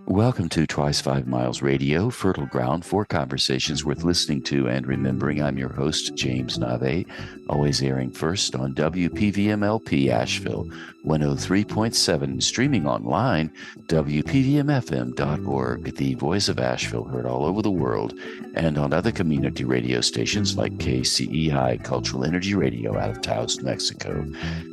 Welcome to Twice 5 Miles Radio, fertile ground for conversations worth listening to and remembering. I'm your host, James Navé, always airing first on WPVMLP Asheville 103.7, streaming online, WPVMFM.org, the voice of Asheville, heard all over the world, and on other community radio stations like KCEI, Cultural Energy Radio out of Taos, New Mexico.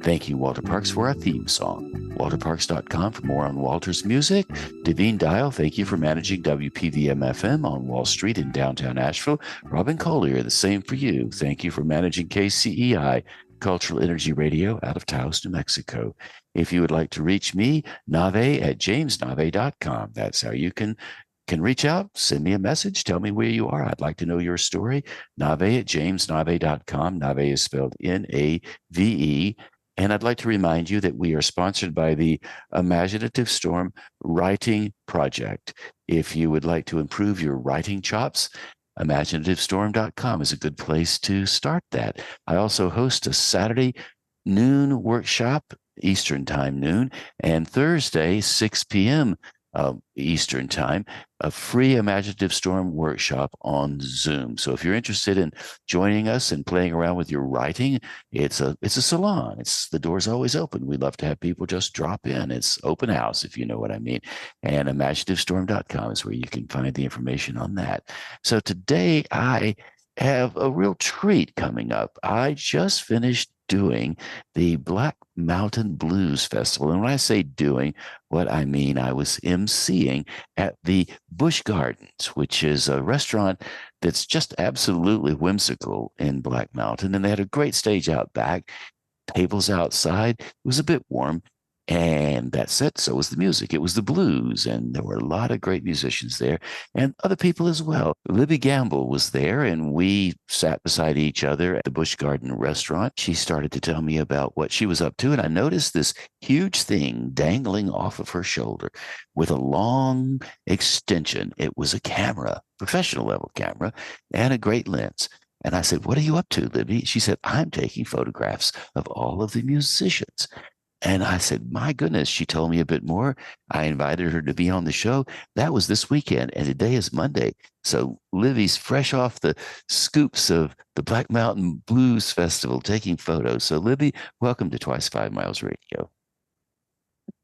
Thank you, Walter Parks, for our theme song. WalterParks.com for more on Walter's music. Devine Dial, thank you for managing WPVM-FM on Wall Street in downtown Asheville. Robin Collier, the same for you. Thank you for managing KCEI, Cultural Energy Radio out of Taos, New Mexico. If you would like to reach me, Navé at jamesnavé.com. That's how you can reach out, send me a message, tell me where you are. I'd like to know your story. Navé at jamesnavé.com. Navé is spelled N-A-V-E. And I'd like to remind you that we are sponsored by the Imaginative Storm Writing Project. If you would like to improve your writing chops, imaginativestorm.com is a good place to start that. I also host a Saturday noon workshop, Eastern Time noon, and Thursday, 6 p.m. Eastern Time, a free Imaginative Storm workshop on Zoom. So if you're interested in joining us and playing around with your writing, it's a salon. The door's always open. We love to have people just drop in. It's open house, if you know what I mean. And imaginativestorm.com is where you can find the information on that. So today I have a real treat coming up. I just finished doing the Black Mountain Blues Festival. And when I say doing, what I mean, I was emceeing at the Busch Gardens, which is a restaurant that's just absolutely whimsical in Black Mountain. And they had a great stage out back, tables outside. It was a bit warm. And that's it. So was the music. It was the blues. And there were a lot of great musicians there and other people as well. Libby Gamble was there, and we sat beside each other at the Busch Garden restaurant. She started to tell me about what she was up to. And I noticed this huge thing dangling off of her shoulder with a long extension. It was a camera, professional level camera, and a great lens. And I said, "What are you up to, Libby?" She said, "I'm taking photographs of all of the musicians." And I said, "My goodness." She told me a bit more. I invited her to be on the show. That was this weekend, and today is Monday. So Livy's fresh off the scoops of the Black Mountain Blues Festival, taking photos. So Libby, welcome to Twice 5 Miles Radio.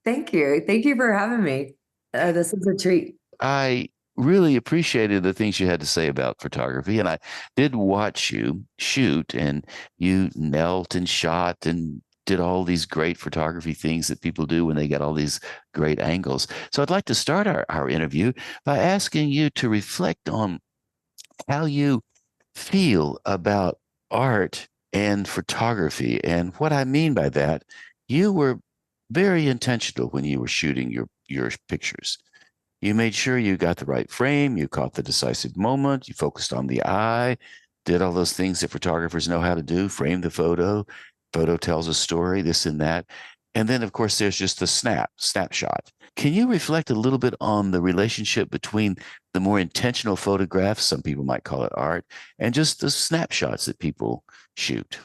Thank you. Thank you for having me. This is a treat. I really appreciated the things you had to say about photography, and I did watch you shoot, and you knelt and shot and did all these great photography things that people do when they get all these great angles. So I'd like to start our interview by asking you to reflect on how you feel about art and photography. And what I mean by that, you were very intentional when you were shooting your pictures. You made sure you got the right frame, you caught the decisive moment, you focused on the eye, did all those things that photographers know how to do, frame the photo tells a story, this and that. And then, of course, there's just the snapshot. Can you reflect a little bit on the relationship between the more intentional photographs, some people might call it art, and just the snapshots that people shoot?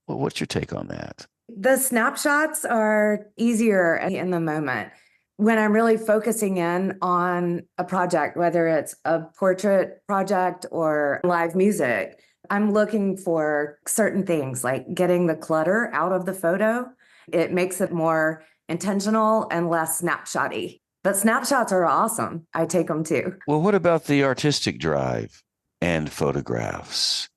Well, what's your take on that? The snapshots are easier in the moment. When I'm really focusing in on a project, whether it's a portrait project or live music, I'm looking for certain things like getting the clutter out of the photo. It makes it more intentional and less snapshotty. But snapshots are awesome. I take them too. Well, what about the artistic drive and photographs?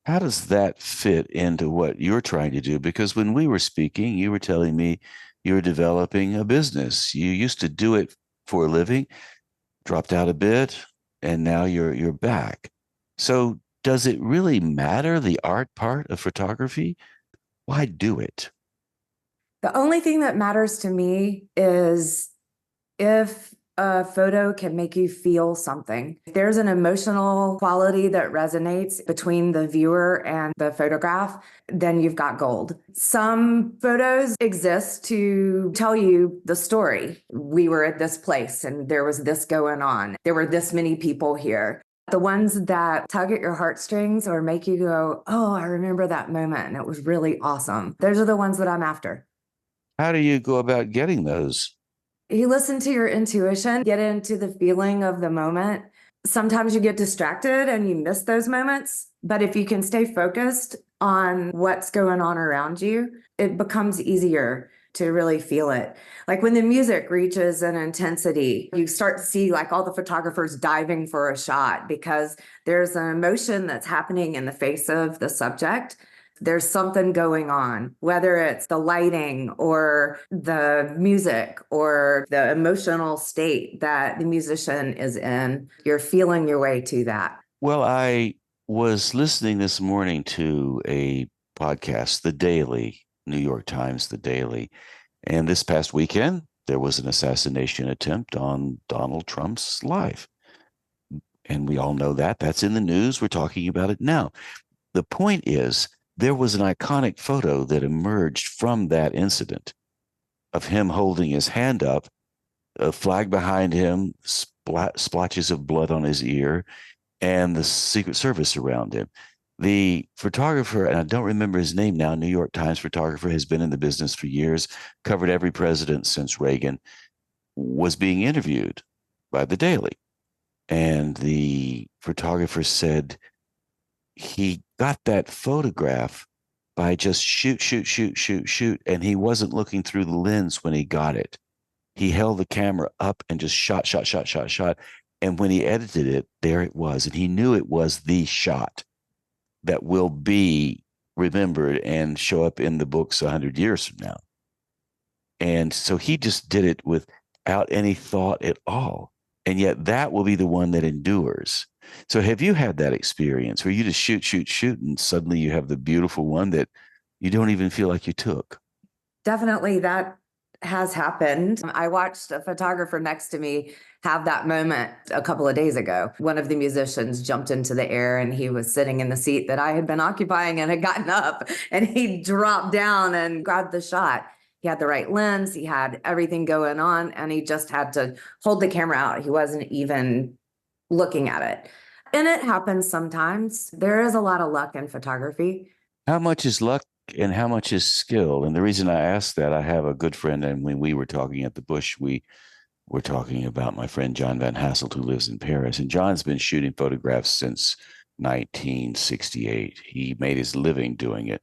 How does that fit into what you're trying to do? Because when we were speaking, you were telling me you were developing a business. You used to do it for a living, dropped out a bit, and now you're back. So does it really matter, the art part of photography? Why do it? The only thing that matters to me is if a photo can make you feel something. If there's an emotional quality that resonates between the viewer and the photograph, then you've got gold. Some photos exist to tell you the story. We were at this place and there was this going on. There were this many people here. The ones that tug at your heartstrings or make you go, "Oh, I remember that moment and it was really awesome." Those are the ones that I'm after. How do you go about getting those? You listen to your intuition, get into the feeling of the moment. Sometimes you get distracted and you miss those moments. But if you can stay focused on what's going on around you, it becomes easier to really feel it. Like when the music reaches an intensity, you start to see like all the photographers diving for a shot because there's an emotion that's happening in the face of the subject. There's something going on, whether it's the lighting or the music or the emotional state that the musician is in. You're feeling your way to that. Well, I was listening this morning to a podcast, The Daily, New York Times, The Daily. And this past weekend, there was an assassination attempt on Donald Trump's life. And we all know that. That's in the news. We're talking about it now. The point is, there was an iconic photo that emerged from that incident of him holding his hand up, a flag behind him, splotches of blood on his ear, and the Secret Service around him. The photographer, and I don't remember his name now, New York Times photographer, has been in the business for years, covered every president since Reagan, was being interviewed by the Daily. And the photographer said he got that photograph by just shoot. And he wasn't looking through the lens when he got it. He held the camera up and just shot. And when he edited it, there it was. And he knew it was the shot that will be remembered and show up in the books 100 years from now. And so he just did it without any thought at all. And yet that will be the one that endures. So have you had that experience where you just shoot, and suddenly you have the beautiful one that you don't even feel like you took? Definitely that has happened. I watched a photographer next to me have that moment a couple of days ago. One of the musicians jumped into the air and he was sitting in the seat that I had been occupying and had gotten up, and he dropped down and grabbed the shot. He had the right lens, he had everything going on, and he just had to hold the camera out. He wasn't even looking at it. And it happens sometimes. There is a lot of luck in photography. How much is luck and how much is skill? And the reason I asked that, I have a good friend, and when we were talking at the Bush, we were talking about my friend John Van Hasselt, who lives in Paris. And John's been shooting photographs since 1968. He made his living doing it.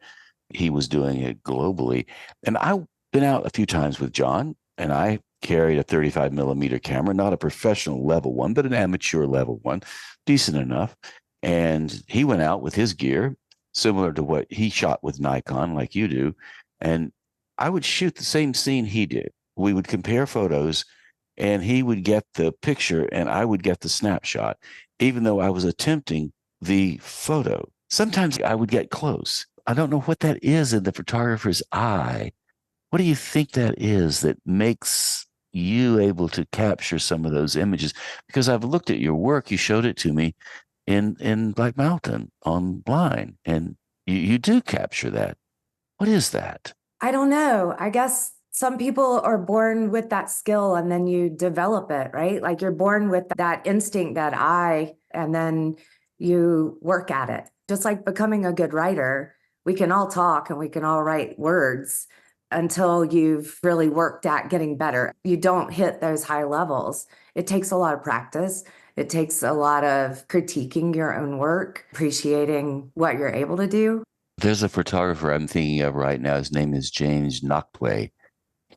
He was doing it globally. And I've been out a few times with John, and I carried a 35 millimeter camera, not a professional level one, but an amateur level one, decent enough. And he went out with his gear, similar to what he shot with Nikon, like you do. And I would shoot the same scene he did. We would compare photos, and he would get the picture and I would get the snapshot, even though I was attempting the photo. Sometimes I would get close. I don't know what that is in the photographer's eye. What do you think that is that makes you able to capture some of those images? Because I've looked at your work. You showed it to me in Black Mountain online, and you do capture that. What is that? I don't know. I guess some people are born with that skill and then you develop it, right? Like you're born with that instinct, that eye, and then you work at it. Just like becoming a good writer, we can all talk and we can all write words until you've really worked at getting better. You don't hit those high levels. It takes a lot of practice. It takes a lot of critiquing your own work, appreciating what you're able to do. There's a photographer I'm thinking of right now. His name is James Navé.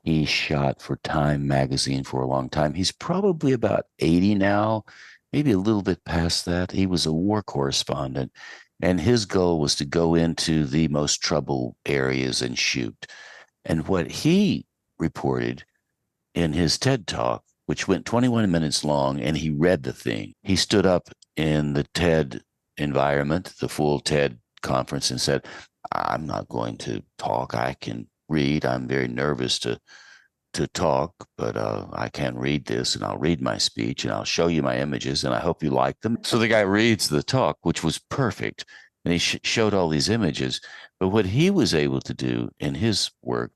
He shot for Time magazine for a long time. He's probably about 80 now, maybe a little bit past that. He was a war correspondent, and his goal was to go into the most troubled areas and shoot. And what he reported in his TED Talk, which went 21 minutes long, and he read the thing. He stood up in the TED environment, the full TED conference, and said, I'm not going to talk. I can read. I'm very nervous to talk, but I can read this, and I'll read my speech, and I'll show you my images, and I hope you like them. So the guy reads the talk, which was perfect, and he showed all these images. But what he was able to do in his work,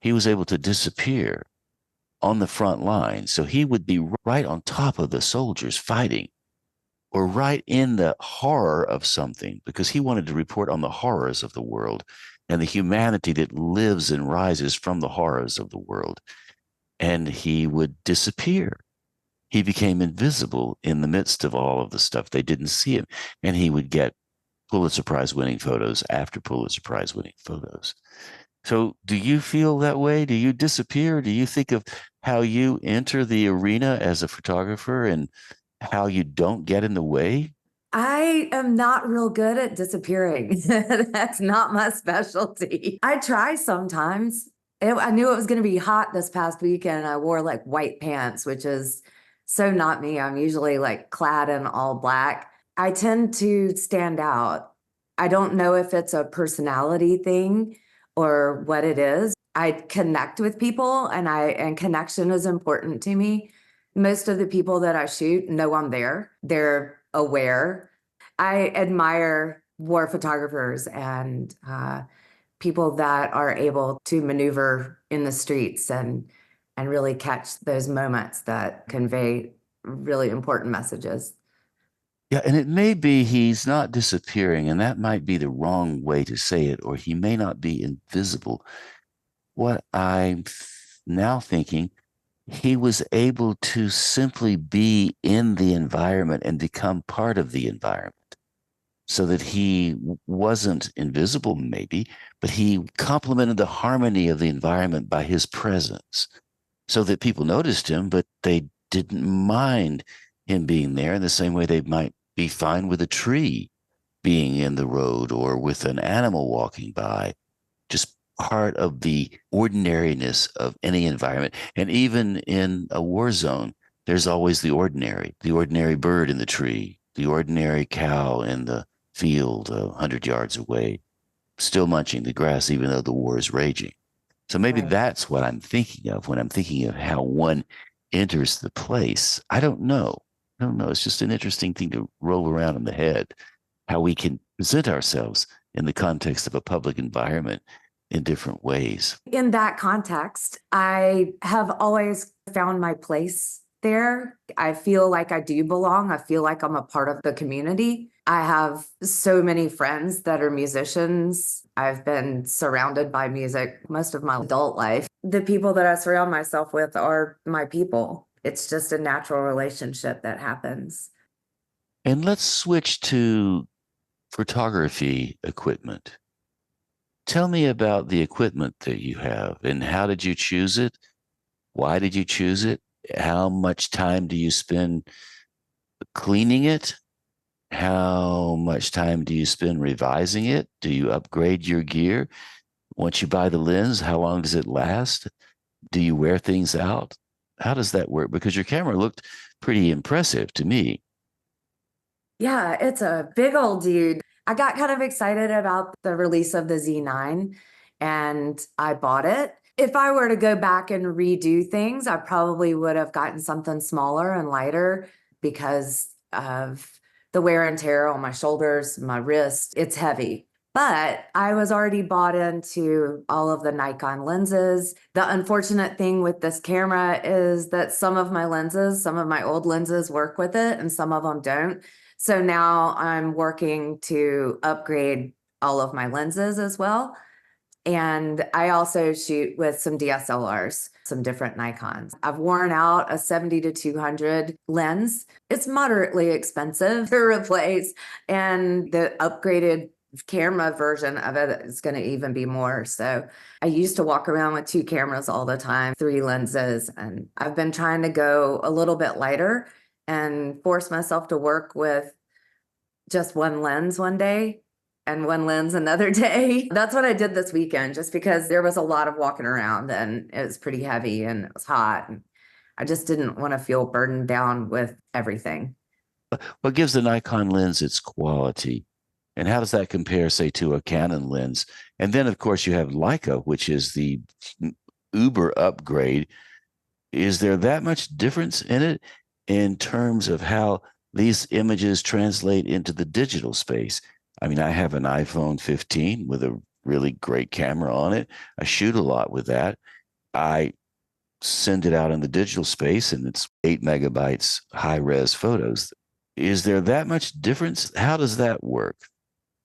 he was able to disappear on the front line. So he would be right on top of the soldiers fighting, or right in the horror of something, because he wanted to report on the horrors of the world and the humanity that lives and rises from the horrors of the world. and he would disappear. He became invisible in the midst of all of the stuff. They didn't see him. And he would get Pulitzer Prize winning photos after Pulitzer Prize winning photos. So do you feel that way? Do you disappear? Do you think of how you enter the arena as a photographer and how you don't get in the way? I am not real good at disappearing. That's not my specialty. I try sometimes. I knew it was going to be hot this past weekend. I wore like white pants, which is so not me. I'm usually like clad in all black. I tend to stand out. I don't know if it's a personality thing or what it is. I connect with people and connection is important to me. Most of the people that I shoot know I'm there. They're aware. I admire war photographers and people that are able to maneuver in the streets and really catch those moments that convey really important messages. Yeah, and it may be he's not disappearing, and that might be the wrong way to say it, or he may not be invisible. What I'm now thinking, he was able to simply be in the environment and become part of the environment so that he wasn't invisible, maybe, but he complemented the harmony of the environment by his presence so that people noticed him, but they didn't mind him being there in the same way they might be fine with a tree being in the road or with an animal walking by, just part of the ordinariness of any environment. And even in a war zone, there's always the ordinary bird in the tree, the ordinary cow in the field 100 yards away, still munching the grass, even though the war is raging. So maybe Right. that's what I'm thinking of when I'm thinking of how one enters the place. I don't know. I don't know. It's just an interesting thing to roll around in the head, how we can present ourselves in the context of a public environment in different ways. In that context, I have always found my place there. I feel like I do belong. I feel like I'm a part of the community. I have so many friends that are musicians. I've been surrounded by music most of my adult life. The people that I surround myself with are my people. It's just a natural relationship that happens. And let's switch to photography equipment. Tell me about the equipment that you have and how did you choose it? Why did you choose it? How much time do you spend cleaning it? How much time do you spend revising it? Do you upgrade your gear? Once you buy the lens, how long does it last? Do you wear things out? How does that work? Because your camera looked pretty impressive to me. Yeah, it's a big old dude. I got kind of excited about the release of the Z9 and I bought it. If I were to go back and redo things, I probably would have gotten something smaller and lighter because of the wear and tear on my shoulders, my wrist. It's heavy. But I was already bought into all of the Nikon lenses. The unfortunate thing with this camera is that some of my lenses, some of my old lenses work with it and some of them don't. So now I'm working to upgrade all of my lenses as well. And I also shoot with some DSLRs, some different Nikons. I've worn out a 70 to 200 lens. It's moderately expensive to replace, and the upgraded camera version of it is going to even be more. So I used to walk around with two cameras all the time, three lenses, and I've been trying to go a little bit lighter and force myself to work with just one lens one day and one lens another day. That's what I did this weekend, just because there was a lot of walking around and it was pretty heavy and it was hot. And I just didn't want to feel burdened down with everything. What gives the Nikon lens its quality? And how does that compare, say, to a Canon lens? And then, of course, you have Leica, which is the uber upgrade. Is there that much difference in it in terms of how these images translate into the digital space? I mean, I have an iPhone 15 with a really great camera on it. I shoot a lot with that. I send it out in the digital space and it's 8 megabytes high res photos. Is there that much difference? How does that work?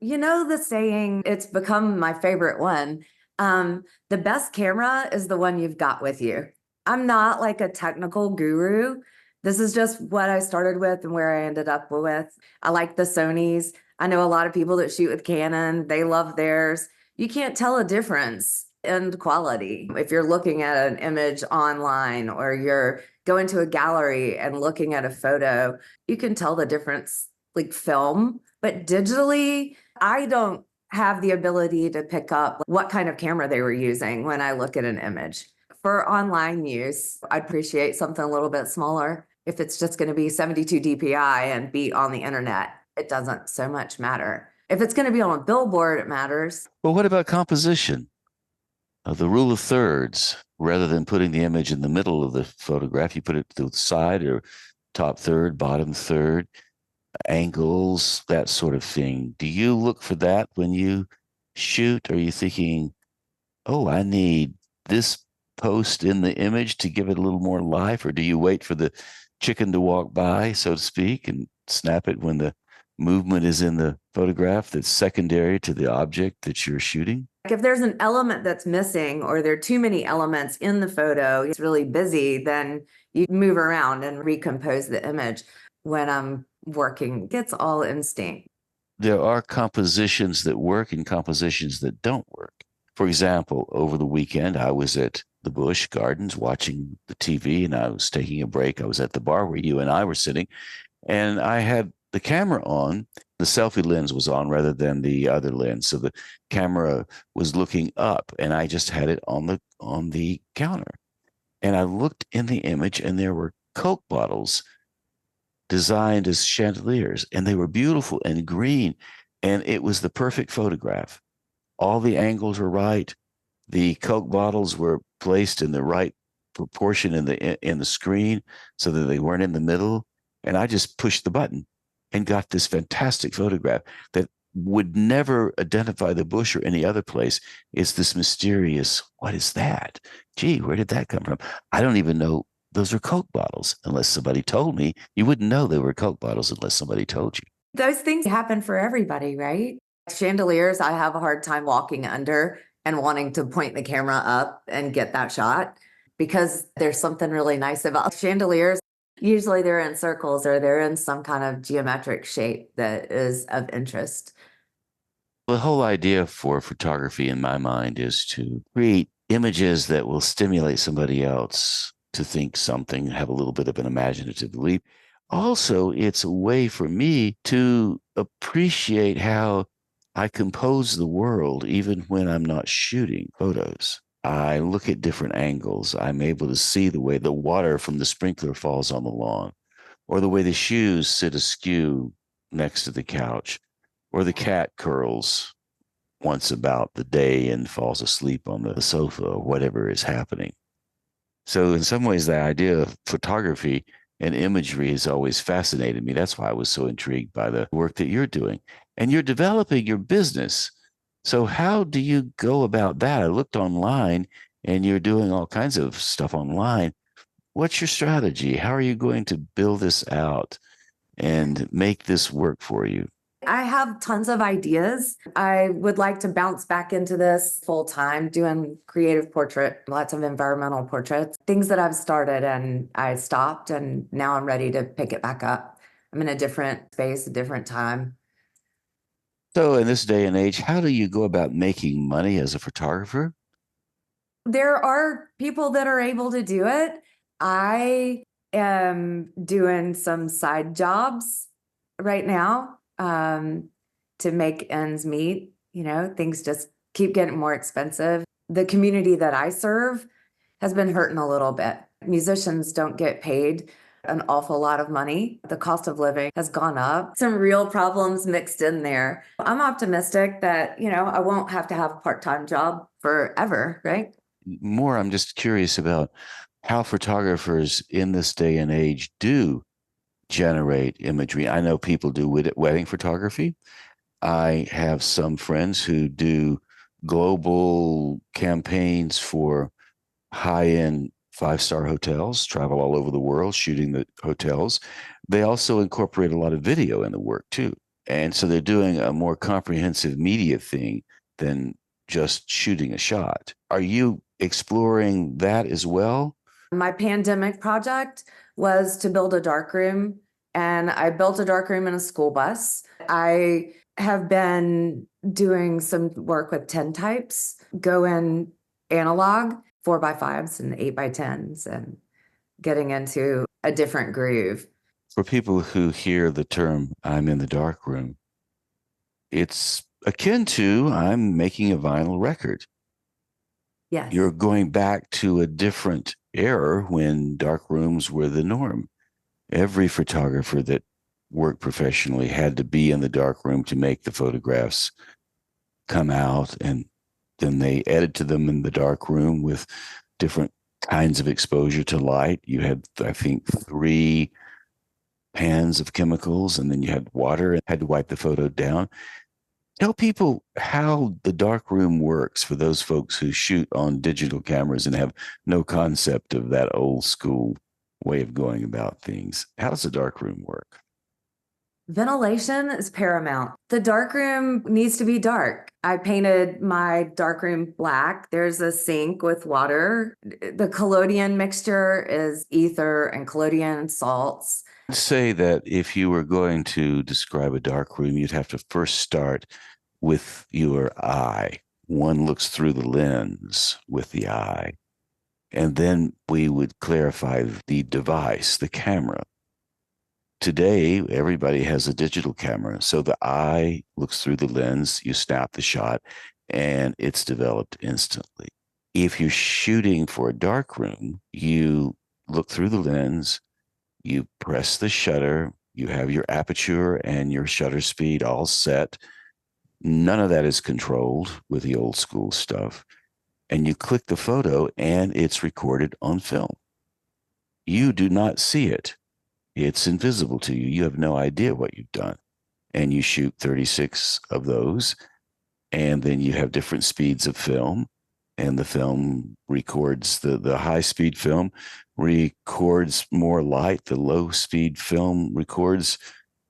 You know, the saying, it's become my favorite one. The best camera is the one you've got with you. I'm not like a technical guru. This is just what I started with and where I ended up with. I like the Sonys. I know a lot of people that shoot with Canon. They love theirs. You can't tell a difference in quality. If you're looking at an image online or you're going to a gallery and looking at a photo, you can tell the difference like film. But digitally, I don't have the ability to pick up what kind of camera they were using when I look at an image. For online use, I'd appreciate something a little bit smaller. If it's just going to be 72 DPI and be on the internet, it doesn't so much matter. If it's going to be on a billboard, it matters. Well, what about composition? The rule of thirds, rather than putting the image in the middle of the photograph, you put it to the side or top third, bottom third, angles, that sort of thing. Do you look for that when you shoot? Are you thinking, oh, I need this post in the image to give it a little more life? Or do you wait for the chicken to walk by, so to speak, and snap it when the movement is in the photograph that's secondary to the object that you're shooting? If there's an element that's missing or there are too many elements in the photo, it's really busy, then you move around and recompose the image. When I'm working, it's all instinct. There are compositions that work and compositions that don't work. For example, over the weekend, I was at the Busch Gardens watching the TV and I was taking a break. I was at the bar where you and I were sitting, and I had the camera on. The selfie lens was on rather than the other lens. So the camera was looking up and I just had it on the counter. And I looked in the image and there were Coke bottles designed as chandeliers, and they were beautiful and green. And it was the perfect photograph. All the angles were right. The Coke bottles were placed in the right proportion in the screen so that they weren't in the middle. And I just pushed the button and got this fantastic photograph that would never identify the bush or any other place. It's this mysterious, what is that? Gee, where did that come from? I don't even know those are Coke bottles unless somebody told me. You wouldn't know they were Coke bottles unless somebody told you. Those things happen for everybody, right? Chandeliers, I have a hard time walking under and wanting to point the camera up and get that shot because there's something really nice about chandeliers. Usually they're in circles or they're in some kind of geometric shape that is of interest. The whole idea for photography in my mind is to create images that will stimulate somebody else to think something, have a little bit of an imaginative leap. Also, it's a way for me to appreciate how I compose the world even when I'm not shooting photos. I look at different angles. I'm able to see the way the water from the sprinkler falls on the lawn, or the way the shoes sit askew next to the couch, or the cat curls once about the day and falls asleep on the sofa, or whatever is happening. So, in some ways, the idea of photography and imagery has always fascinated me. That's why I was so intrigued by the work that you're doing. And you're developing your business. So, how do you go about that? I looked online and you're doing all kinds of stuff online. What's your strategy? How are you going to build this out and make this work for you? I have tons of ideas. I would like to bounce back into this full time, doing creative portrait, lots of environmental portraits, things that I've started and I stopped, and now I'm ready to pick it back up. I'm in a different space, a different time. So, in this day and age, how do you go about making money as a photographer? There are people that are able to do it. I am doing some side jobs right now to make ends meet. You know, things just keep getting more expensive. The community that I serve has been hurting a little bit. Musicians don't get paid an awful lot of money. The cost of living has gone up. Some real problems mixed in there. I'm optimistic that, you know, I won't have to have a part-time job forever, right? More, I'm just curious about how photographers in this day and age do generate imagery. I know people do wedding photography. I have some friends who do global campaigns for high-end five-star hotels, travel all over the world shooting the hotels. They also incorporate a lot of video in the work too. And so they're doing a more comprehensive media thing than just shooting a shot. Are you exploring that as well? My pandemic project was to build a darkroom, and I built a darkroom in a school bus. I have been doing some work with tintypes, go in analog 4x5s and 8x10s, and getting into a different groove. For people who hear the term "I'm in the dark room," it's akin to I'm making a vinyl record. Yes. You're going back to a different era when dark rooms were the norm. Every photographer that worked professionally had to be in the dark room to make the photographs come out, and then they edited them in the dark room with different kinds of exposure to light. You had, I think, 3 pans of chemicals, and then you had water and had to wipe the photo down. Tell people how the dark room works for those folks who shoot on digital cameras and have no concept of that old school way of going about things. How does the dark room work? Ventilation is paramount. The darkroom needs to be dark. I painted my darkroom black. There's a sink with water. The collodion mixture is ether and collodion salts. Say that if you were going to describe a dark room, you'd have to first start with your eye. One looks through the lens with the eye. And then we would clarify the device, the camera. Today, everybody has a digital camera. So the eye looks through the lens, you snap the shot, and it's developed instantly. If you're shooting for a dark room, you look through the lens, you press the shutter, you have your aperture and your shutter speed all set. None of that is controlled with the old school stuff. And you click the photo and it's recorded on film. You do not see it. It's invisible to you. You have no idea what you've done. And you shoot 36 of those. And then you have different speeds of film. And the film records, the high speed film records more light. The low speed film records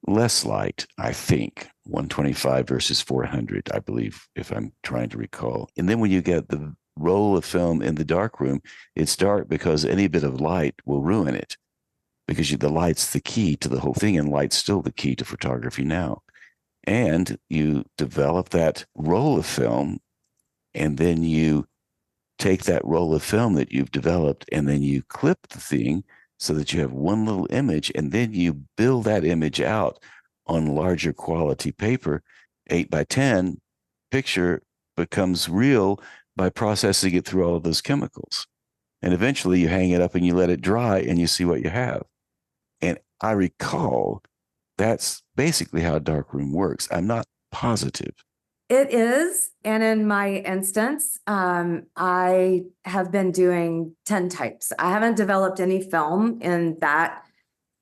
less light, I think. 125 versus 400, I believe, if I'm trying to recall. And then when you get the roll of film in the dark room, it's dark because any bit of light will ruin it, because the light's the key to the whole thing, and light's still the key to photography now. And you develop that roll of film, and then you take that roll of film that you've developed, and then you clip the thing so that you have one little image, and then you build that image out on larger quality paper. 8x10 picture becomes real by processing it through all of those chemicals. And eventually you hang it up and you let it dry and you see what you have. And I recall that's basically how a darkroom works. I'm not positive. It is. And in my instance, I have been doing tintypes. I haven't developed any film in that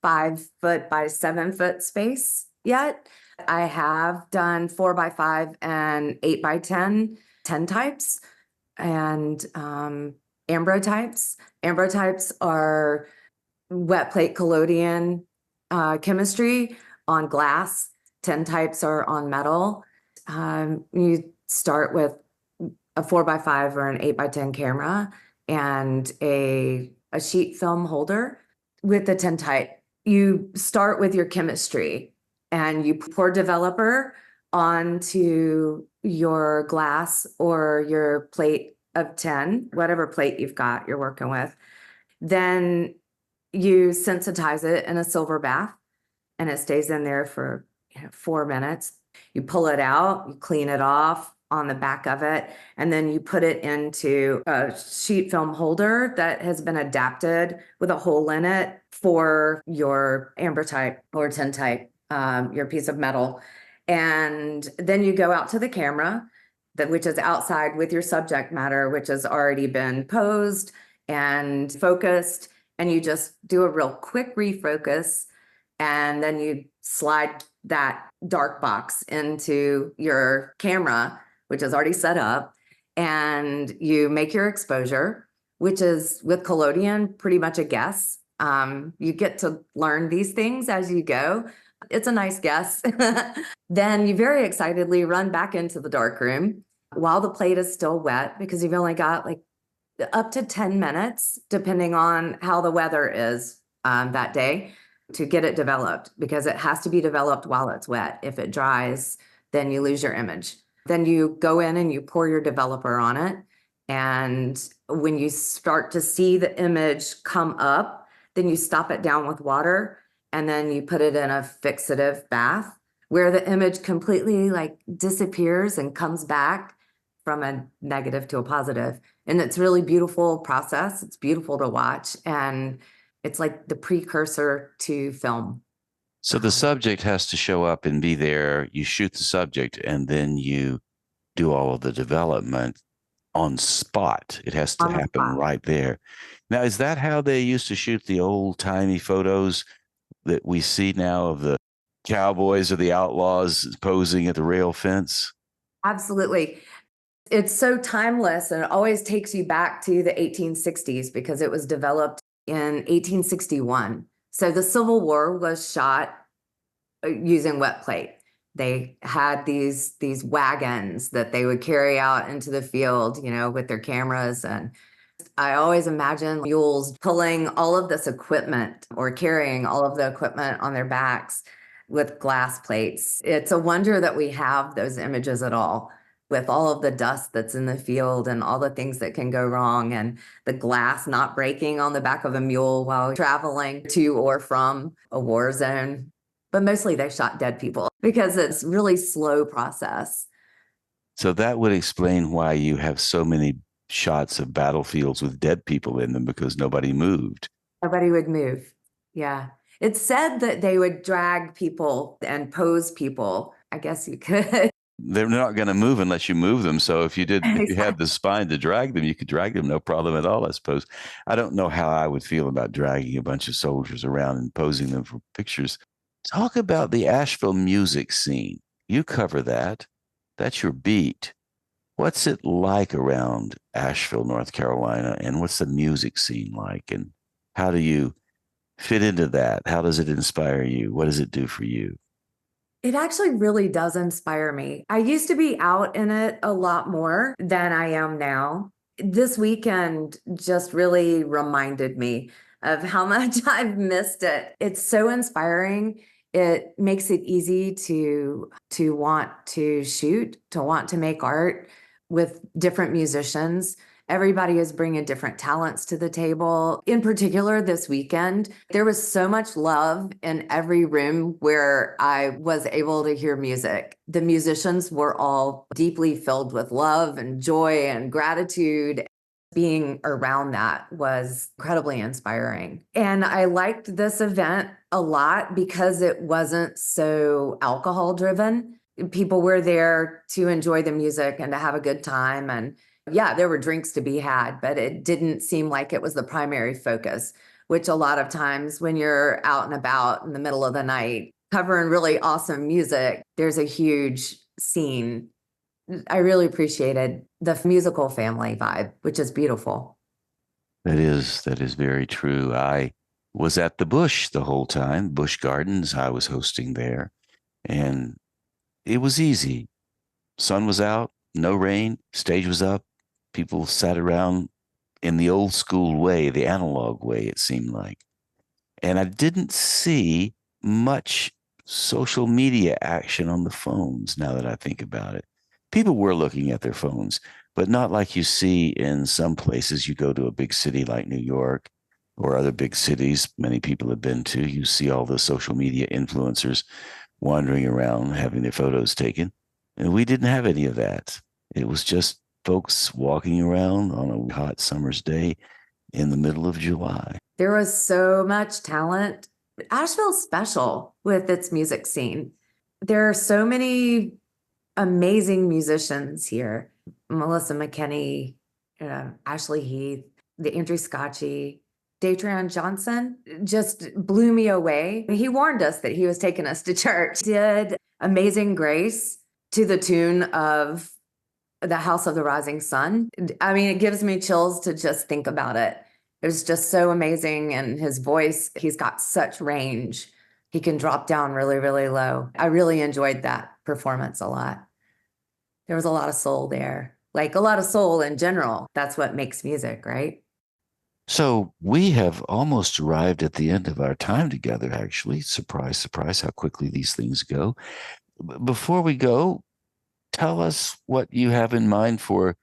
5 foot by 7 foot space yet. I have done 4x5 and 8x10 tintypes and ambrotypes. Ambrotypes are wet plate collodion chemistry on glass. Tintypes are on metal. You start with a 4x5 or an 8x10 camera and a sheet film holder with the tintype. You start with your chemistry and you pour developer onto your glass or your plate of 10, whatever plate you've got you're working with. Then you sensitize it in a silver bath and it stays in there for 4 minutes. You pull it out, you clean it off on the back of it, and then you put it into a sheet film holder that has been adapted with a hole in it for your ambrotype or tintype, your piece of metal. And then you go out to the camera, which is outside with your subject matter, which has already been posed and focused, and you just do a real quick refocus, and then you slide that dark box into your camera, which is already set up, and you make your exposure, which is with collodion pretty much a guess. You get to learn these things as you go. It's a nice guess. Then you very excitedly run back into the dark room while the plate is still wet, because you've only got like up to 10 minutes, depending on how the weather is that day, to get it developed, because it has to be developed while it's wet. If it dries, then you lose your image. Then you go in and you pour your developer on it. And when you start to see the image come up, then you stop it down with water, and then you put it in a fixative bath where the image completely like disappears and comes back from a negative to a positive. And it's really beautiful process. It's beautiful to watch. And it's like the precursor to film. So the subject has to show up and be there. You shoot the subject and then you do all of the development on spot. It has to On the happen spot. right there. Now, is that how they used to shoot the old timey photos that we see now of the cowboys or the outlaws posing at the rail fence? Absolutely. It's so timeless, and it always takes you back to the 1860s because it was developed in 1861. So the Civil War was shot using wet plate. They had these wagons that they would carry out into the field, with their cameras. And I always imagine mules pulling all of this equipment or carrying all of the equipment on their backs with glass plates. It's a wonder that we have those images at all, with all of the dust that's in the field and all the things that can go wrong, and the glass not breaking on the back of a mule while traveling to or from a war zone. But mostly they shot dead people because it's really slow process. So that would explain why you have so many shots of battlefields with dead people in them, because nobody moved. Nobody would move. Yeah. It's said that they would drag people and pose people. I guess you could. They're not going to move unless you move them. So if you had the spine to drag them, you could drag them no problem at all, I suppose. I don't know how I would feel about dragging a bunch of soldiers around and posing them for pictures. Talk about the Asheville music scene. You cover that. That's your beat. What's it like around Asheville, North Carolina, and what's the music scene like? And how do you fit into that? How does it inspire you? What does it do for you? It actually really does inspire me. I used to be out in it a lot more than I am now. This weekend just really reminded me of how much I've missed it. It's so inspiring. It makes it easy to want to shoot, to want to make art with different musicians. Everybody is bringing different talents to the table. In particular, this weekend, there was so much love in every room where I was able to hear music. The musicians were all deeply filled with love and joy and gratitude. Being around that was incredibly inspiring. And I liked this event a lot because it wasn't so alcohol driven. People were there to enjoy the music and to have a good time. And yeah, there were drinks to be had, but it didn't seem like it was the primary focus, which a lot of times when you're out and about in the middle of the night covering really awesome music, there's a huge scene. I really appreciated the musical family vibe, which is beautiful. That is very true. I was at the Bush the whole time, Bush Gardens. I was hosting there, and it was easy. Sun was out, no rain, stage was up. People sat around in the old school way, the analog way, it seemed like. And I didn't see much social media action on the phones now that I think about it. People were looking at their phones, but not like you see in some places. You go to a big city like New York or other big cities many people have been to. You see all the social media influencers wandering around having their photos taken. And we didn't have any of that. It was just folks walking around on a hot summer's day in the middle of July. There was so much talent. Asheville's special with its music scene. There are so many amazing musicians here. Melissa McKinney, Ashley Heath, the Andrew Scotchy, Datran Johnson just blew me away. He warned us that he was taking us to church. Did Amazing Grace to the tune of the House of the Rising Sun. I mean, it gives me chills to just think about it. It was just so amazing. And his voice, he's got such range. He can drop down really, really low. I really enjoyed that performance a lot. There was a lot of soul there. like a lot of soul in general. That's what makes music, right? So we have almost arrived at the end of our time together, actually. Surprise, surprise, how quickly these things go. Before we go, tell us what you have in mind for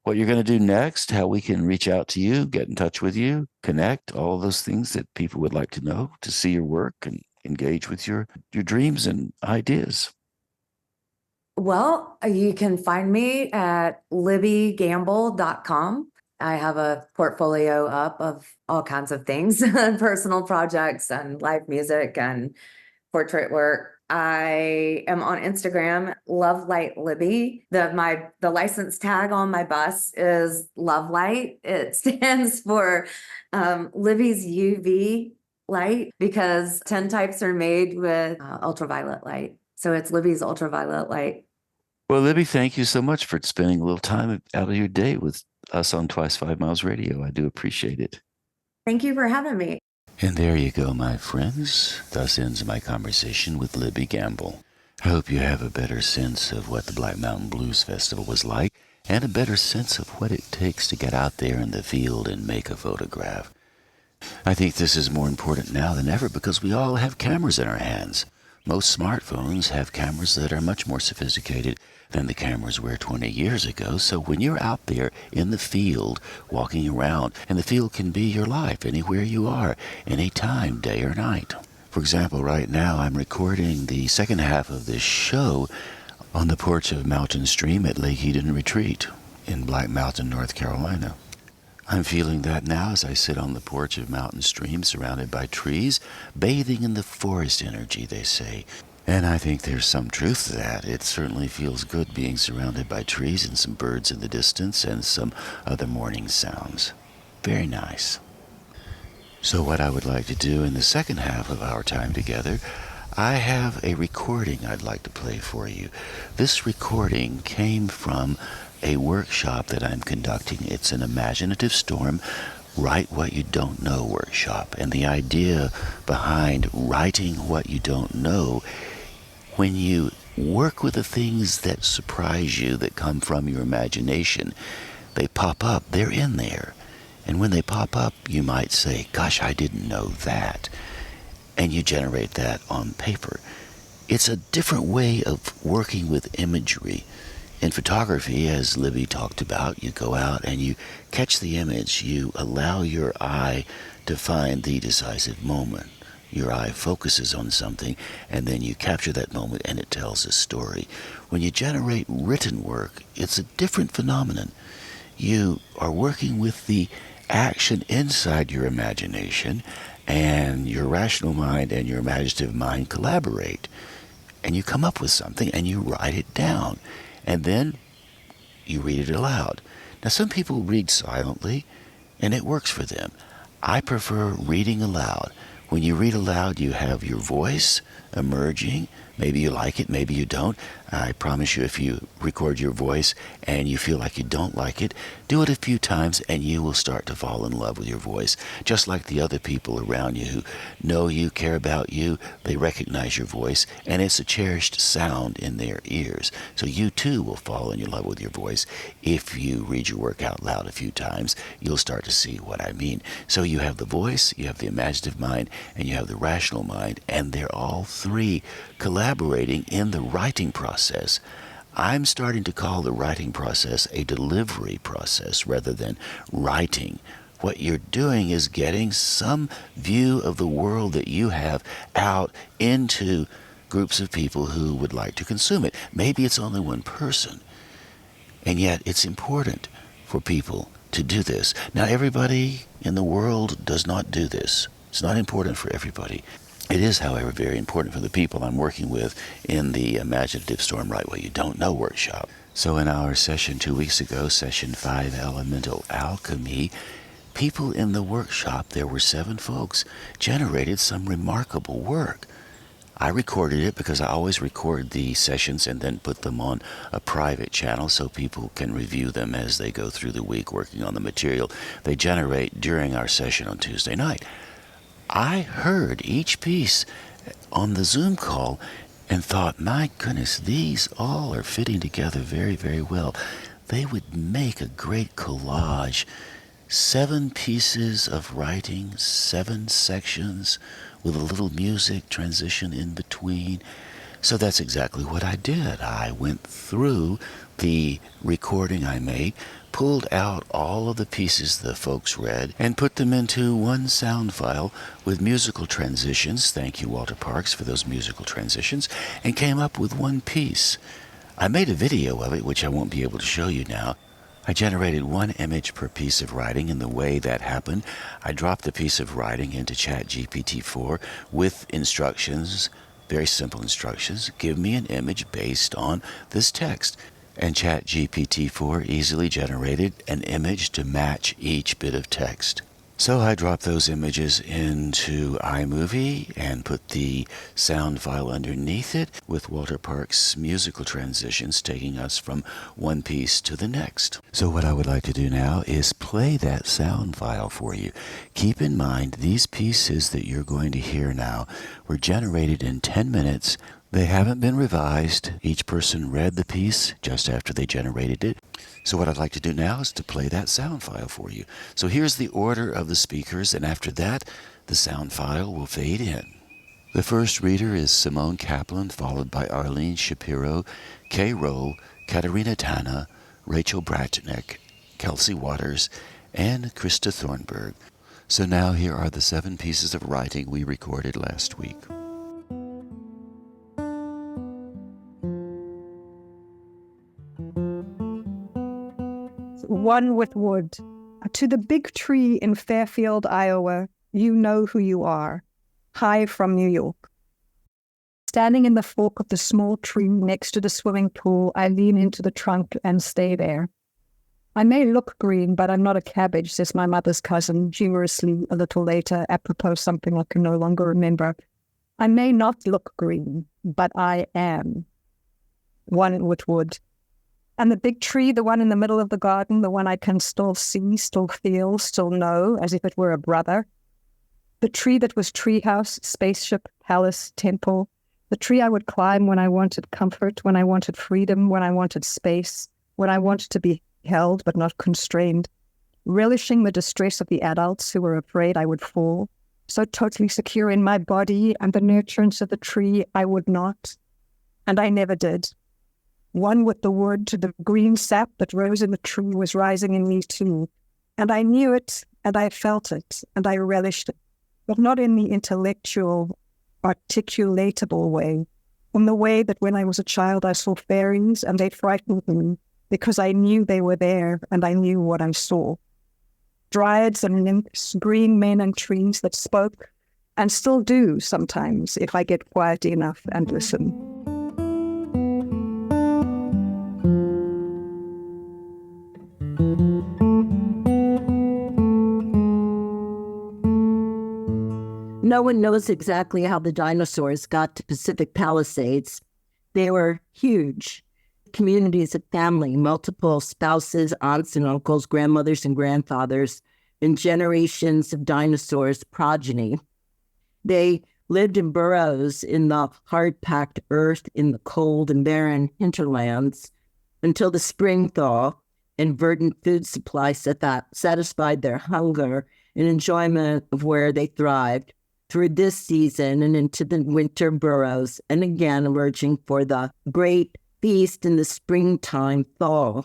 what you're going to do next, how we can reach out to you, get in touch with you, connect, all of those things that people would like to know to see your work and engage with your dreams and ideas. Well, you can find me at libbygamble.com. I have a portfolio up of all kinds of things, personal projects and live music and portrait work. I am on Instagram, Love Light Libby. The license tag on my bus is Love Light. It stands for Libby's UV light because tintypes are made with ultraviolet light. So it's Libby's ultraviolet light. Well, Libby, thank you so much for spending a little time out of your day with us on Twice 5 Miles Radio. I do appreciate it. Thank you for having me. And there you go, my friends. Thus ends my conversation with Libby Gamble. I hope you have a better sense of what the Black Mountain Blues Festival was like and a better sense of what it takes to get out there in the field and make a photograph. I think this is more important now than ever because we all have cameras in our hands. Most smartphones have cameras that are much more sophisticated than the cameras were 20 years ago. So when you're out there in the field, walking around, and the field can be your life anywhere you are, anytime, day or night. For example, right now I'm recording the second half of this show on the porch of Mountain Stream at Lake Eden Retreat in Black Mountain, North Carolina. I'm feeling that now as I sit on the porch of Mountain Stream surrounded by trees, bathing in the forest energy, they say. And I think there's some truth to that. It certainly feels good being surrounded by trees and some birds in the distance and some other morning sounds. Very nice. So what I would like to do in the second half of our time together, I have a recording I'd like to play for you. This recording came from a workshop that I'm conducting. It's an Imaginative Storm Write What You Don't Know workshop. And the idea behind writing what you don't know, when you work with the things that surprise you, that come from your imagination, they pop up, they're in there. And when they pop up, you might say, gosh, I didn't know that. And you generate that on paper. It's a different way of working with imagery. In photography, as Libby talked about, you go out and you catch the image. You allow your eye to find the decisive moment. Your eye focuses on something, and then you capture that moment, and it tells a story. When you generate written work, it's a different phenomenon. You are working with the action inside your imagination, and your rational mind and your imaginative mind collaborate. And you come up with something, and you write it down. And then you read it aloud. Now, some people read silently, and it works for them. I prefer reading aloud. When you read aloud, you have your voice emerging. Maybe you like it, maybe you don't. I promise you, if you record your voice and you feel like you don't like it, do it a few times and you will start to fall in love with your voice. Just like the other people around you who know you, care about you, they recognize your voice, and it's a cherished sound in their ears. So you too will fall in love with your voice. If you read your work out loud a few times, you'll start to see what I mean. So you have the voice, you have the imaginative mind, and you have the rational mind, and they're all three collaborating in the writing process. I'm starting to call the writing process a delivery process rather than writing. What you're doing is getting some view of the world that you have out into groups of people who would like to consume it. Maybe it's only one person, and yet it's important for people to do this. Now, everybody in the world does not do this. It's not important for everybody. It is, however, very important for the people I'm working with in the Imaginative Storm Write What You Don't Know workshop. So in our session 2 weeks ago, session 5, Elemental Alchemy, people in the workshop, there were 7 folks, generated some remarkable work. I recorded it because I always record the sessions and then put them on a private channel so people can review them as they go through the week working on the material they generate during our session on Tuesday night. I heard each piece on the Zoom call and thought, my goodness, these all are fitting together very, very well. they would make a great collage. 7 pieces of writing, 7 sections with a little music transition in between. So that's exactly what I did. I went through the recording I made, pulled out all of the pieces the folks read, and put them into one sound file with musical transitions. Thank you, Walter Parks, for those musical transitions, and came up with one piece. I made a video of it, which I won't be able to show you now. I generated 1 image per piece of writing, and the way that happened, I dropped the piece of writing into ChatGPT-4 with instructions, very simple instructions. Give me an image based on this text. And ChatGPT-4 easily generated an image to match each bit of text. So I dropped those images into iMovie and put the sound file underneath it with Walter Parks' musical transitions taking us from one piece to the next. So what I would like to do now is play that sound file for you. Keep in mind, these pieces that you're going to hear now were generated in 10 minutes. They haven't been revised. Each person read the piece just after they generated it. So what I'd like to do now is to play that sound file for you. So here's the order of the speakers, and after that, the sound file will fade in. The first reader is Simone Kaplan, followed by Arlene Shapiro, Kay Rowe, Katerina Tanna, Rachel Bratchnick, Kelsey Waters, and Krista Thornburg. So now here are the 7 pieces of writing we recorded last week. One with wood. To the big tree in Fairfield, Iowa, you know who you are. Hi from New York. Standing in the fork of the small tree next to the swimming pool, I lean into the trunk and stay there. I may look green, but I'm not a cabbage, says my mother's cousin, humorously a little later, apropos something I can no longer remember. I may not look green, but I am. One with wood. And the big tree, the one in the middle of the garden, the one I can still see, still feel, still know, as if it were a brother. The tree that was treehouse, spaceship, palace, temple. The tree I would climb when I wanted comfort, when I wanted freedom, when I wanted space, when I wanted to be held but not constrained. Relishing the distress of the adults who were afraid I would fall. So totally secure in my body and the nurturance of the tree, I would not. And I never did. One with the wood, the green sap that rose in the tree was rising in me too. And I knew it, and I felt it, and I relished it, but not in the intellectual, articulatable way, in the way that when I was a child I saw fairies and they frightened me because I knew they were there and I knew what I saw. Dryads and nymphs, green men and trees that spoke, and still do sometimes if I get quiet enough and listen. No one knows exactly how the dinosaurs got to Pacific Palisades. They were huge. Communities of family, multiple spouses, aunts and uncles, grandmothers and grandfathers, and generations of dinosaurs' progeny. They lived in burrows in the hard-packed earth in the cold and barren hinterlands until the spring thaw and verdant food supply satisfied their hunger and enjoyment of where they thrived. Through this season and into the winter burrows, and again emerging for the great feast in the springtime thaw.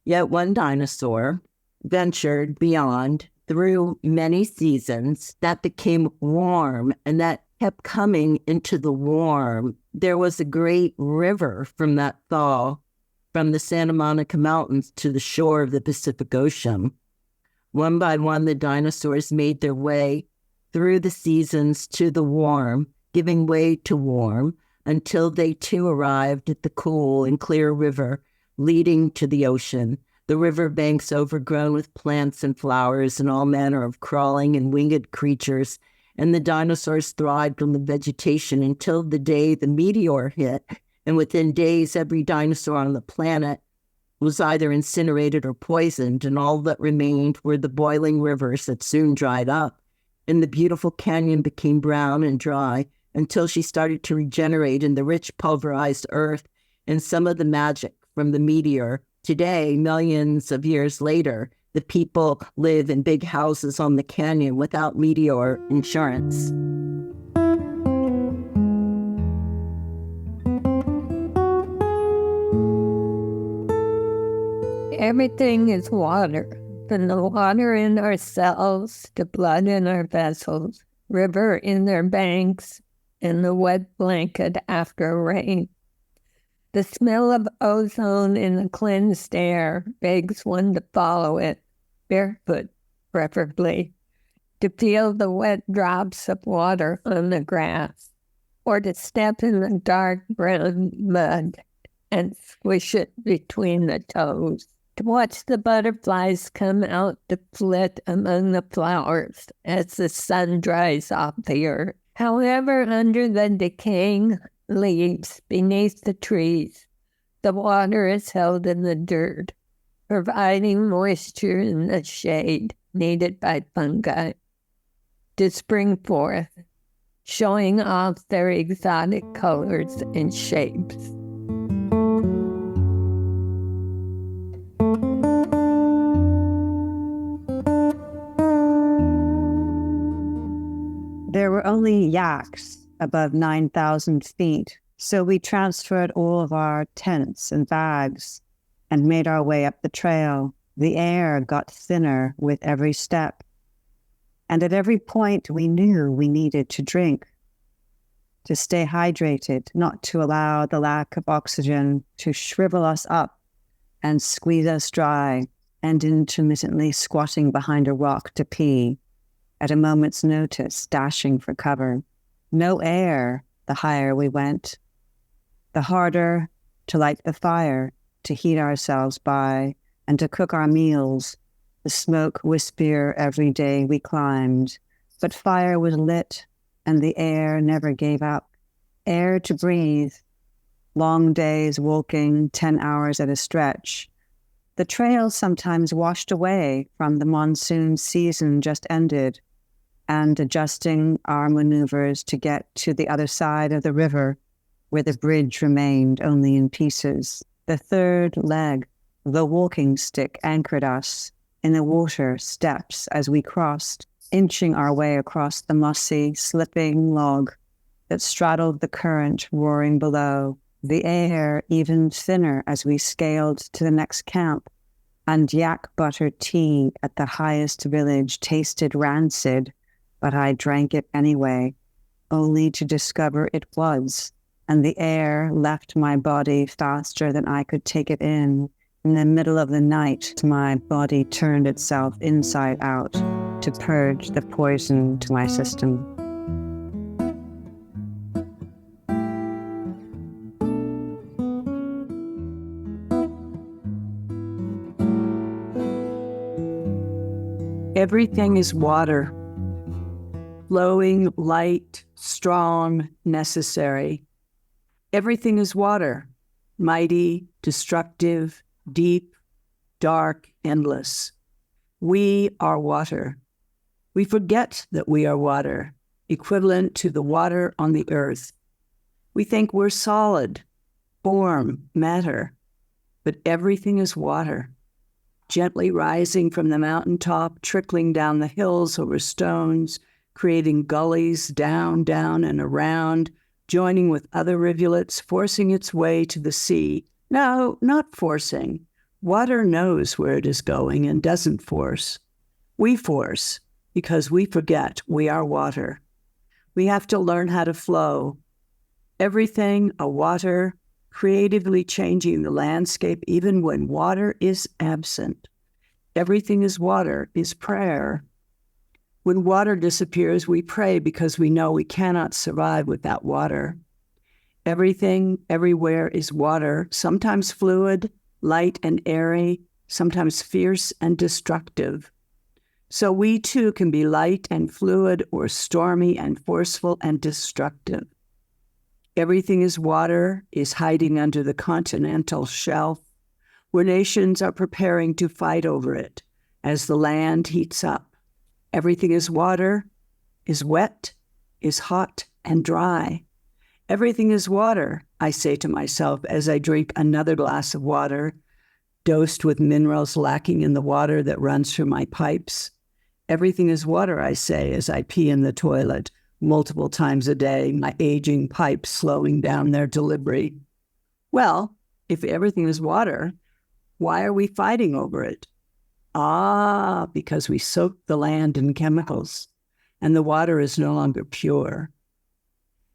Yet one dinosaur ventured beyond through many seasons that became warm and that kept coming into the warm. There was a great river from that thaw, from the Santa Monica Mountains to the shore of the Pacific Ocean. One by one, the dinosaurs made their way through the seasons to the warm, giving way to warm, until they too arrived at the cool and clear river leading to the ocean, the river banks overgrown with plants and flowers and all manner of crawling and winged creatures, and the dinosaurs thrived on the vegetation until the day the meteor hit, and within days every dinosaur on the planet was either incinerated or poisoned, and all that remained were the boiling rivers that soon dried up. And the beautiful canyon became brown and dry until she started to regenerate in the rich pulverized earth, and some of the magic from the meteor Today, millions of years later, the people live in big houses on the canyon without meteor insurance. Everything is water, from the water in our cells, the blood in our vessels, river in their banks, and the wet blanket after rain. The smell of ozone in the cleansed air begs one to follow it, barefoot preferably, to feel the wet drops of water on the grass, or to step in the dark brown mud and squish it between the toes, to watch the butterflies come out to flit among the flowers as the sun dries off the earth. However, under the decaying leaves beneath the trees, the water is held in the dirt, providing moisture in the shade needed by fungi to spring forth, showing off their exotic colors and shapes. There were only yaks above 9,000 feet, so we transferred all of our tents and bags and made our way up the trail. The air got thinner with every step, and at every point we knew we needed to drink, to stay hydrated, not to allow the lack of oxygen to shrivel us up and squeeze us dry, and intermittently squatting behind a rock to pee, at a moment's notice, dashing for cover. No air, the higher we went. The harder to light the fire, to heat ourselves by, and to cook our meals. The smoke wispier every day we climbed. But fire was lit, and the air never gave up. Air to breathe. Long days walking 10 hours at a stretch. The trail sometimes washed away from the monsoon season just ended, and adjusting our maneuvers to get to the other side of the river, where the bridge remained only in pieces. The third leg, the walking stick, anchored us in the water steps as we crossed, inching our way across the mossy, slipping log that straddled the current roaring below. The air even thinner as we scaled to the next camp, and yak butter tea at the highest village tasted rancid, but I drank it anyway, only to discover it was, and the air left my body faster than I could take it in. In the middle of the night, my body turned itself inside out to purge the poison to my system. Everything is water. Flowing, light, strong, necessary. Everything is water. Mighty, destructive, deep, dark, endless. We are water. We forget that we are water, equivalent to the water on the earth. We think we're solid, form, matter, but everything is water, gently rising from the mountaintop, trickling down the hills over stones, creating gullies down, down, and around, joining with other rivulets, forcing its way to the sea. No, not forcing. Water knows where it is going and doesn't force. We force because we forget we are water. We have to learn how to flow. Everything a water, creatively changing the landscape even when water is absent. Everything is water is prayer. When water disappears, we pray because we know we cannot survive without water. Everything, everywhere is water, sometimes fluid, light and airy, sometimes fierce and destructive. So we too can be light and fluid or stormy and forceful and destructive. Everything is water is hiding under the continental shelf, where nations are preparing to fight over it as the land heats up. Everything is water, is wet, is hot and dry. Everything is water, I say to myself as I drink another glass of water, dosed with minerals lacking in the water that runs through my pipes. Everything is water, I say, as I pee in the toilet multiple times a day, my aging pipes slowing down their delivery. Well, if everything is water, why are we fighting over it? Because we soaked the land in chemicals, and the water is no longer pure.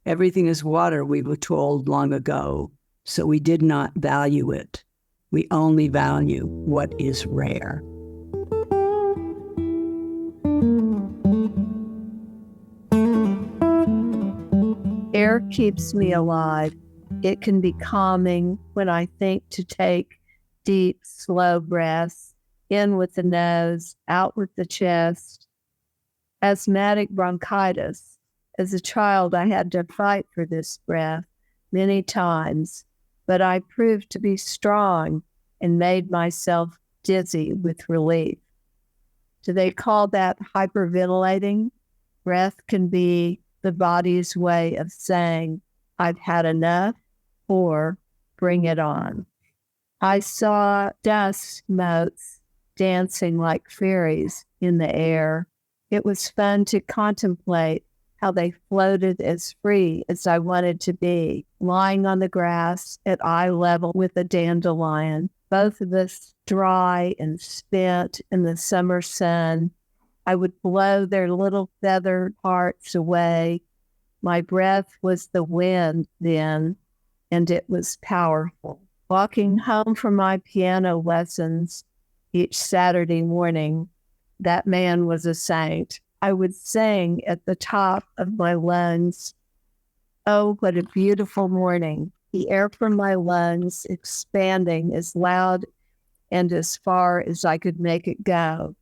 Everything is water, we were told long ago, so we did not value it. We only value what is rare. Air keeps me alive. It can be calming when I think to take deep, slow breaths, in with the nose, out with the chest. Asthmatic bronchitis. As a child, I had to fight for this breath many times, but I proved to be strong and made myself dizzy with relief. Do they call that hyperventilating? Breath can be the body's way of saying, I've had enough, or bring it on. I saw dust motes dancing like fairies in the air. It was fun to contemplate how they floated as free as I wanted to be, lying on the grass at eye level with a dandelion, both of us dry and spent in the summer sun. I would blow their little feathered hearts away. My breath was the wind then, and it was powerful. Walking home from my piano lessons each Saturday morning, that man was a saint. I would sing at the top of my lungs. Oh, what a beautiful morning. The air from my lungs expanding as loud and as far as I could make it go.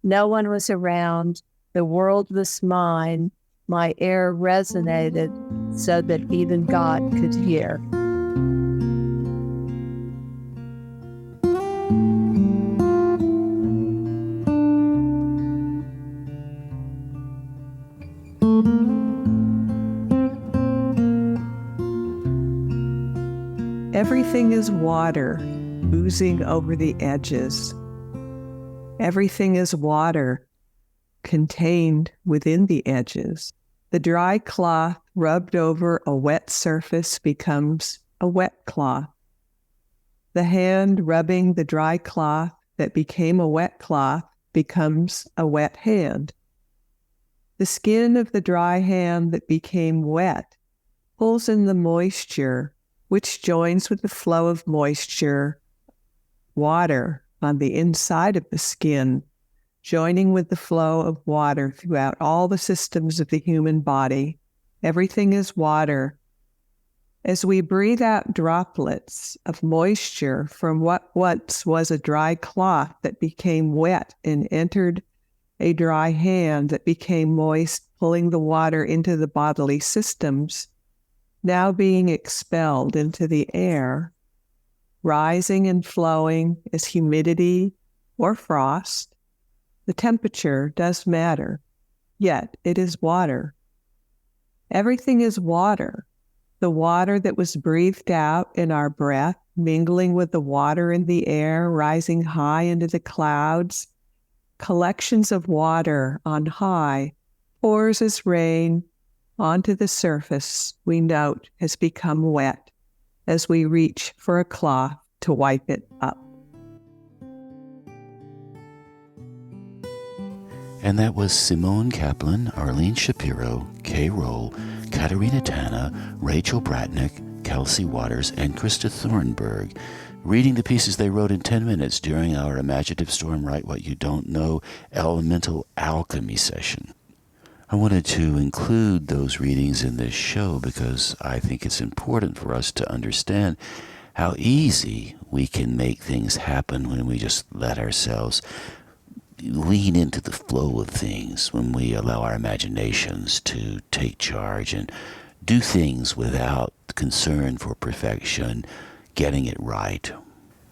No one was around. The world was mine. My air resonated so that even God could hear. Everything is water, oozing over the edges. Everything is water, contained within the edges. The dry cloth rubbed over a wet surface becomes a wet cloth. The hand rubbing the dry cloth that became a wet cloth becomes a wet hand. The skin of the dry hand that became wet pulls in the moisture, which joins with the flow of moisture, water on the inside of the skin, joining with the flow of water throughout all the systems of the human body. Everything is water. As we breathe out droplets of moisture from what once was a dry cloth that became wet and entered a dry hand that became moist, pulling the water into the bodily systems, now being expelled into the air, rising and flowing as humidity or frost. The temperature does matter, yet it is water. Everything is water. The water that was breathed out in our breath, mingling with the water in the air, rising high into the clouds. Collections of water on high pours as rain onto the surface we note has become wet as we reach for a cloth to wipe it up. And that was Simone Kaplan, Arlene Shapiro, Kay Roll, Katerina Tanna, Rachel Bratnick, Kelsey Waters, and Krista Thornburg, reading the pieces they wrote in 10 minutes during our Imaginative Storm Write What You Don't Know Elemental Alchemy session. I wanted to include those readings in this show because I think it's important for us to understand how easy we can make things happen when we just let ourselves lean into the flow of things, when we allow our imaginations to take charge and do things without concern for perfection, getting it right.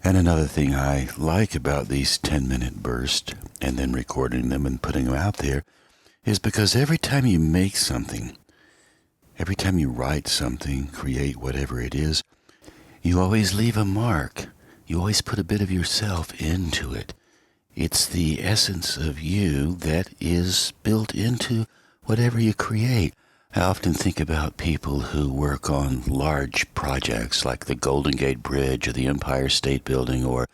And another thing I like about these 10-minute bursts and then recording them and putting them out there is because every time you make something, every time you write something, create whatever it is, you always leave a mark. You always put a bit of yourself into it. It's the essence of you that is built into whatever you create. I often think about people who work on large projects like the Golden Gate Bridge or the Empire State Building, or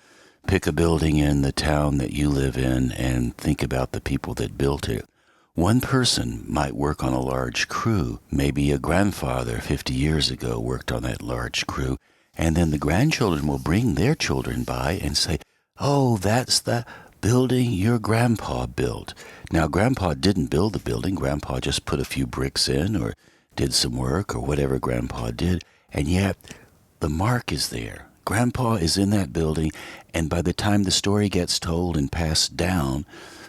pick a building in the town that you live in and think about the people that built it. One person might work on a large crew. Maybe a grandfather 50 years ago worked on that large crew, and then the grandchildren will bring their children by and say, "Oh, that's the building your grandpa built." Now, Grandpa didn't build the building. Grandpa just put a few bricks in or did some work or whatever Grandpa did, and yet the mark is there. Grandpa is in that building, and by the time the story gets told and passed down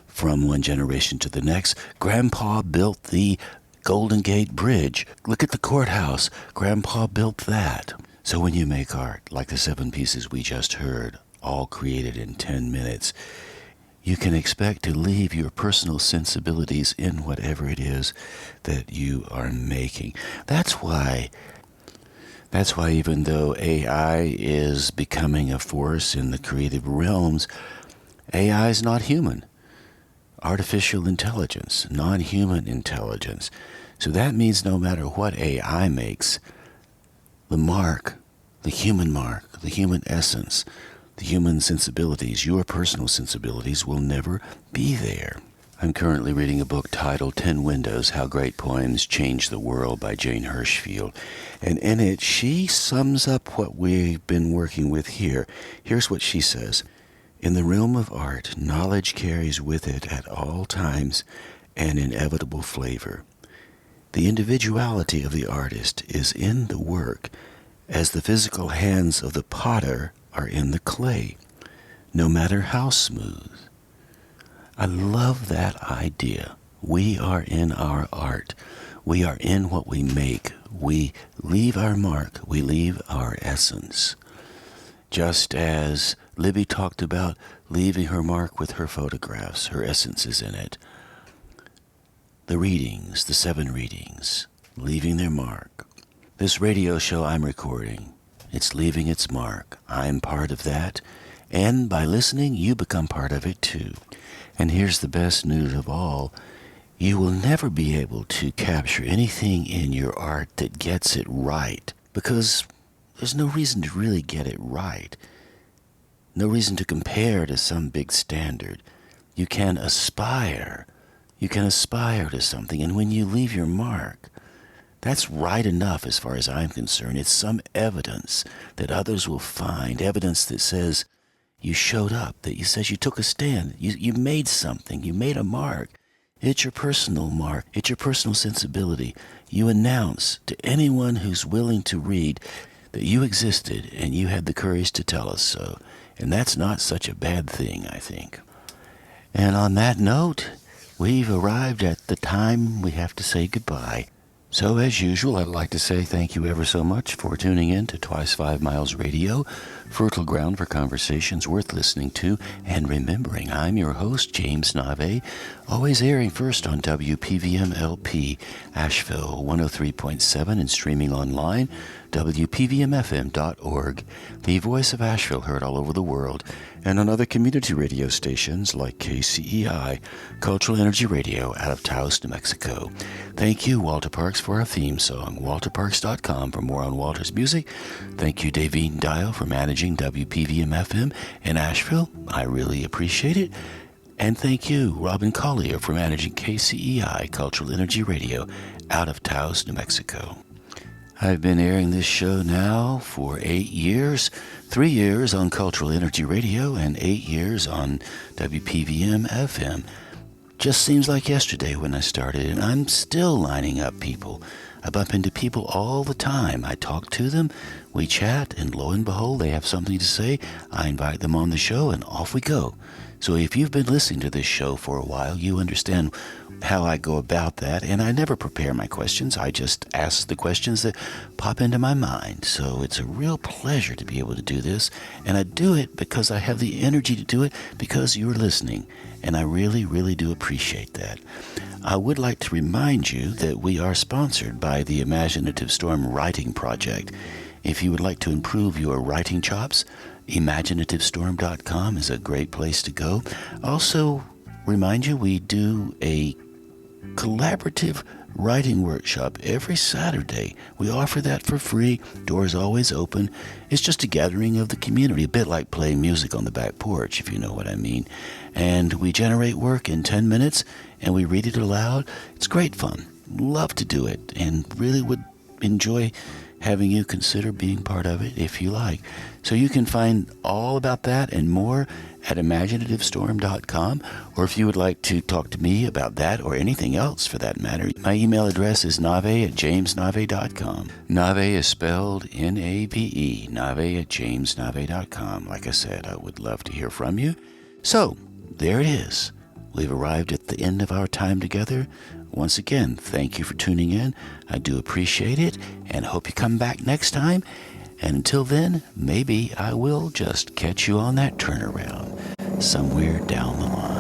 from one generation to the next, Grandpa built the Golden Gate Bridge. Look at the courthouse. Grandpa built that. So when you make art, like the 7 pieces we just heard, all created in 10 minutes, you can expect to leave your personal sensibilities in whatever it is that you are making. That's why even though AI is becoming a force in the creative realms, AI is not human. Artificial intelligence, non-human intelligence. So that means no matter what AI makes, the mark, the human essence, the human sensibilities, your personal sensibilities, will never be there. I'm currently reading a book titled 10 Windows, How Great Poems Change the World by Jane Hirschfield. And in it, she sums up what we've been working with here. Here's what she says. In the realm of art, knowledge carries with it at all times an inevitable flavor. The individuality of the artist is in the work, as the physical hands of the potter are in the clay, no matter how smooth. I love that idea. We are in our art. We are in what we make. We leave our mark. We leave our essence. Just as Libby talked about leaving her mark with her photographs, her essence is in it. The readings, the 7 readings, leaving their mark. This radio show I'm recording, it's leaving its mark. I'm part of that, and by listening, you become part of it too. And here's the best news of all. You will never be able to capture anything in your art that gets it right, because there's no reason to really get it right. No reason to compare to some big standard. You can aspire. You can aspire to something, and when you leave your mark, that's right enough as far as I'm concerned. It's some evidence that others will find, evidence that says you showed up, that says you took a stand, you made something, you made a mark. It's your personal mark, it's your personal sensibility. You announce to anyone who's willing to read that you existed and you had the courage to tell us so. And that's not such a bad thing, I think. And on that note, we've arrived at the time we have to say goodbye. So, as usual, I'd like to say thank you ever so much for tuning in to Twice 5 Miles Radio, fertile ground for conversations worth listening to and remembering. I'm your host, James Navé, always airing first on WPVM-LP, Asheville 103.7, and streaming online, WPVMFM.org, the voice of Asheville heard all over the world, and on other community radio stations like KCEI, Cultural Energy Radio out of Taos, New Mexico. Thank you, Walter Parks, for our theme song, walterparks.com for more on Walter's music. Thank you, Davine Dial, for managing WPVM-FM in Asheville. I really appreciate it. And thank you, Robin Collier, for managing KCEI, Cultural Energy Radio out of Taos, New Mexico. I've been airing this show now for 8 years, 3 years on Cultural Energy Radio and 8 years on WPVM-FM. Just seems like yesterday when I started, and I'm still lining up people. I bump into people all the time. I talk to them, we chat, and lo and behold, they have something to say. I invite them on the show, and off we go. So if you've been listening to this show for a while, you understand how I go about that, and I never prepare my questions. I just ask the questions that pop into my mind. So it's a real pleasure to be able to do this, and I do it because I have the energy to do it because you're listening, and I really, really do appreciate that. I would like to remind you that we are sponsored by the Imaginative Storm Writing Project. If you would like to improve your writing chops, imaginativestorm.com is a great place to go. Also, remind you, we do a collaborative writing workshop every Saturday. We offer that for free. Doors always open. It's just a gathering of the community, a bit like playing music on the back porch, if you know what I mean. And we generate work in 10 minutes, and we read it aloud. It's great fun. Love to do it, and really would enjoy having you consider being part of it if you like. So you can find all about that and more at imaginativestorm.com, or if you would like to talk to me about that or anything else for that matter, my email address is nave@jamesnavé.com. Navé is spelled Nave, nave@jamesnavé.com. Like I said, I would love to hear from you. So, there it is. We've arrived at the end of our time together. Once again, thank you for tuning in. I do appreciate it, and hope you come back next time. And until then, maybe I will just catch you on that turnaround somewhere down the line.